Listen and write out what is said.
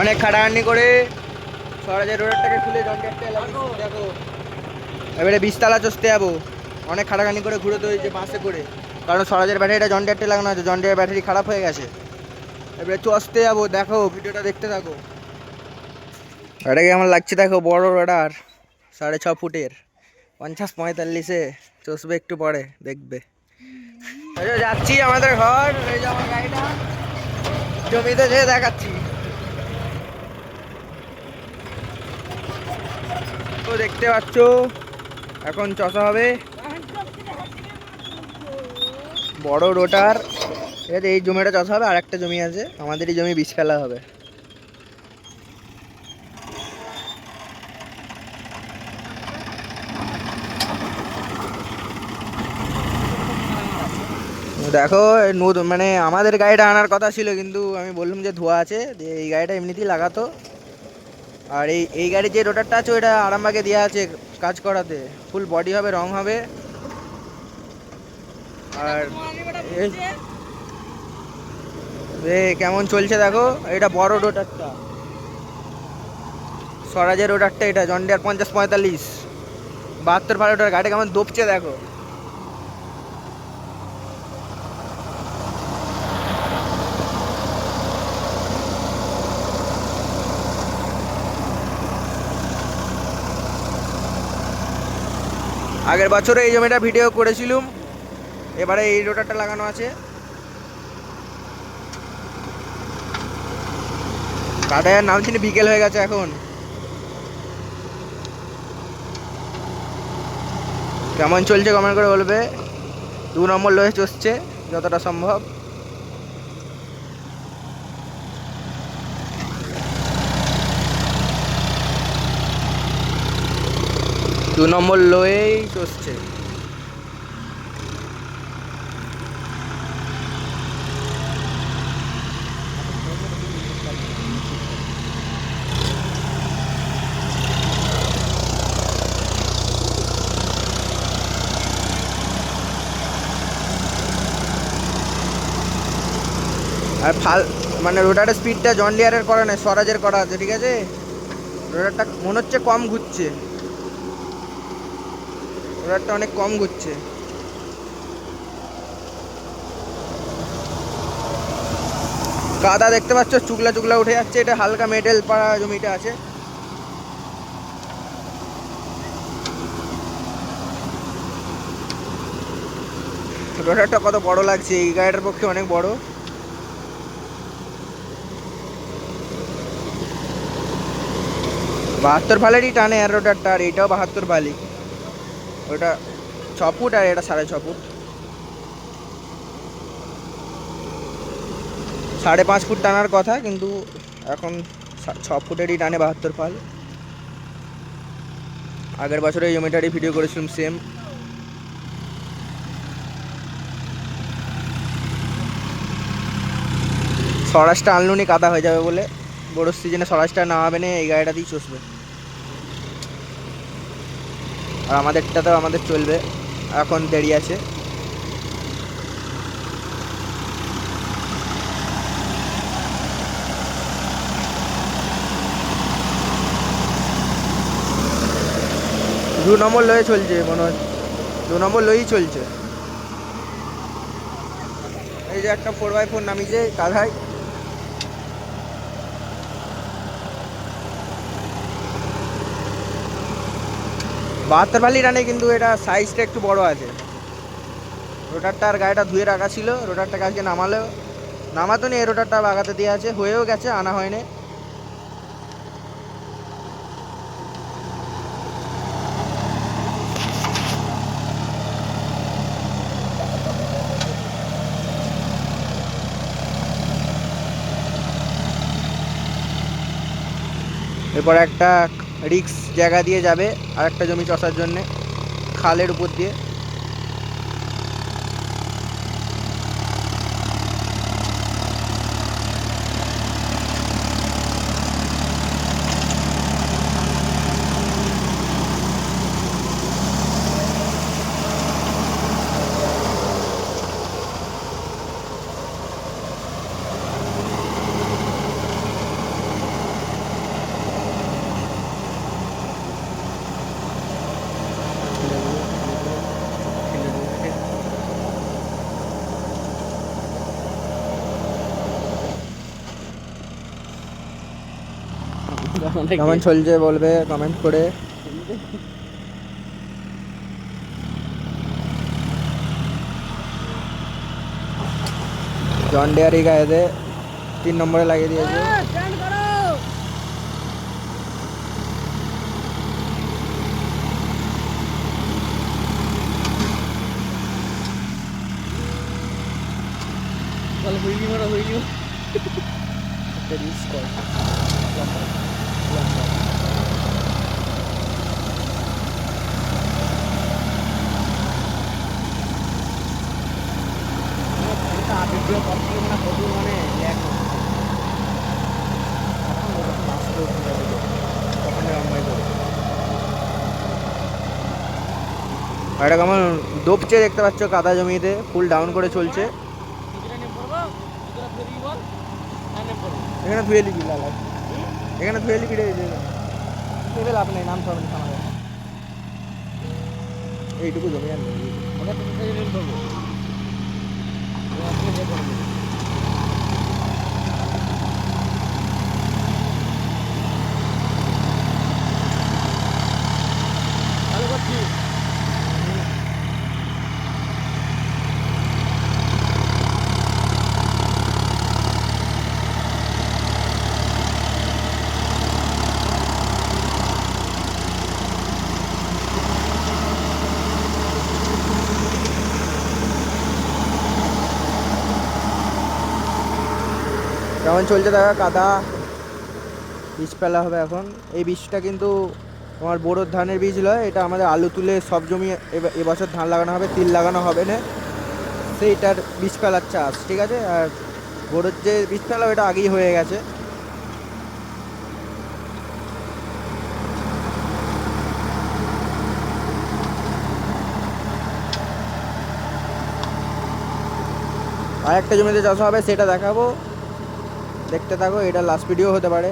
অনেক খাটাখাটনি করে স্বরাজের রোডারটাকে খুলে জন্ডিয়ারটা লাগিয়েছি। দেখো এবারে 20 তলা চষতে যাবো। অনেক খাটাখাটনি করে ঘুরোতে হয়েছে বাসে করে, কারণ স্বরাজের ব্যাটারিটা জন্ডিয়ারটা লাগানো আছে, জন্ডিয়ার ব্যাটারি খারাপ হয়ে গেছে। এবারে চষতে যাবো, দেখো ভিডিওটা দেখতে থাকো। এটাকে আমার লাগছে, দেখো বড় রোডার 6.5 ফুটের 50-45-এ চষবে, একটু পরে দেখবে। যাচ্ছি আমাদের ঘর, এই যে আমার গাড়িটা জমিতে যেয়ে দেখাচ্ছি। তো দেখতে পাচ্ছ এখন চষা হবে বড় রোটার। ঠিক আছে, এই জমিটা চষা হবে, আর একটা জমি আছে আমাদের, এই জমি বীজ ফেলা হবে। দেখো মানে আমাদের গাড়িটা আনার কথা ছিল, কিন্তু আমি বললাম যে ধোয়া আছে, যে এই গাড়িটা এমনিতেই লাগাতো। আর এই গাড়ির যে রোটারটা আছে ওইটা আরামবাগে দেওয়া আছে কাজ করাতে, ফুল বডি হবে, রং হবে। আর কেমন চলছে দেখো, এটা বড় রোটারটা, স্বরাজের রোটারটা, এটা জন্ডিয়ার 50-45 72 রোটার। গাড়ি কেমন দোপছে দেখো। আগের বছরে এই জমিটা ভিডিও করেছিলাম, এবারে এই রোটারটা লাগানো আছে। কাদার নামছি না, বিকেল হয়ে গেছে এখন। কেমন চলছে কমেন্ট করে বলবে। 2 নম্বর লোহে চষছে যতটা সম্ভব। 2 নম্বর লোয়েই চষছে। আর মানে রোটারের স্পিডটা জন ডিয়ারের করা নয়, স্বরাজের করা আছে। ঠিক আছে, রোটারটা মনে হচ্ছে কম ঘুরছে, রোটারটা অনেক কম ঘুরছে। কাদা দেখতে পাচ্ছ, চুগলা চুগলা উঠে যাচ্ছে, এটা হালকা মেটেল পাড়া জমিটা আছে। রোটারটা কত বড় লাগছে, এই গাড়িটার পক্ষে অনেক বড়। 72 ফালেরই টানে আর রোটারটা, আর এইটাও 72 ফালি। ওটা 6 ফুট আর এটা 6.5 ফুট, 5.5 ফুট টানার কথা, কিন্তু এখন 6 ফুটেরই টানে 72 ফাল। আগের বছরে এই জমিটারই ভিডিও করেছিলাম সেম। স্বরাজটা আনলুনি কাদা হয়ে যাবে বলে, বড় সিজনে স্বরাজটা না হবে না, এই গাড়িটাতেই চষবে। আর আমাদেরটাতেও আমাদের চলবে, এখন দেরি আছে। দু নম্বর লয়ে চলছে মনে হচ্ছে, 2 নম্বর লয়েই চলছে। এই যে একটা 4x4 নামিয়েছে কাঁধায়। 72 ফালি টানে, কিন্তু এটা সাইজটা একটু বড় আছে। রোটারটা আর গাড়িটা ধুয়ে রাখা ছিল, রোটারটাকে আজকে নামাতো নি, এই রোটারটা লাগাতে দিয়ে আছে, হয়েও গেছে, আনা হয়নি। এরপর একটা রিক্স জায়গা দিয়ে যাবে আর একটা জমি চষার জন্যে, খালের উপর দিয়ে। কেমন চলছে বলবে কমেন্ট করে। জন ডিয়ারই গায়েতে 3 নম্বরে লাগিয়ে দিয়েছে। এটা কেমন দোপচে দেখতে পাচ্ছ, কাদা জমিতে ফুল ডাউন করে চলছে। এখানে ধুয়ে লিবি লাল, এখানে ধুয়ে লিবি রে, নেবে লাভ নেই, নাম সব আমাদের এইটুকু জমি আর নেই। কেমন চলছে দেখা, কাদা বীজ ফেলা হবে এখন। এই বীজটা কিন্তু তোমার বোরোর ধানের বীজ নয়, এটা আমাদের আলু তুলে সব জমি এবছর ধান লাগানো হবে, তিল লাগানো হবে না, সেইটার বীজ ফেলার চাষ, ঠিক আছে। আর বোরোর যে বীজ ফেলা ওটা আগেই হয়ে গেছে। আর একটা জমিতে চাষ হবে, সেটা দেখাবো, দেখতে থাকো, এটা লাস্ট ভিডিও হতে পারে।